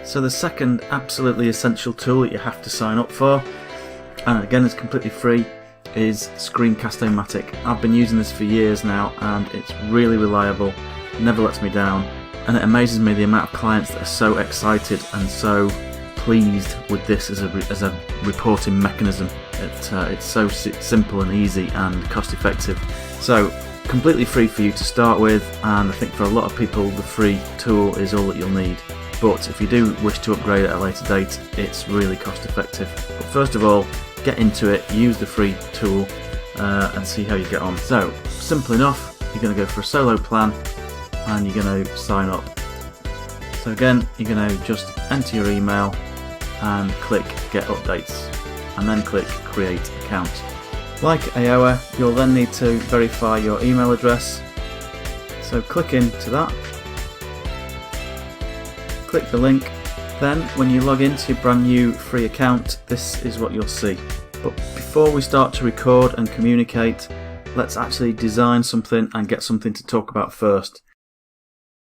So the second absolutely essential tool that you have to sign up for, and again it's completely free, is Screencastomatic. I've been using this for years now and it's really reliable, never lets me down, and it amazes me the amount of clients that are so excited and so pleased with this as a reporting mechanism. It's so simple and easy and cost effective. So completely free for you to start with, and I think for a lot of people the free tool is all that you'll need. But if you do wish to upgrade at a later date, it's really cost effective. But first of all, get into it, use the free tool and see how you get on. So simple enough, you're going to go for a solo plan and you're going to sign up. So again, you're going to just enter your email and click get updates and then click create account. Like AOA, you'll then need to verify your email address. So click into that. Click the link, then when you log into your brand new free account, this is what you'll see. But before we start to record and communicate, let's actually design something and get something to talk about first.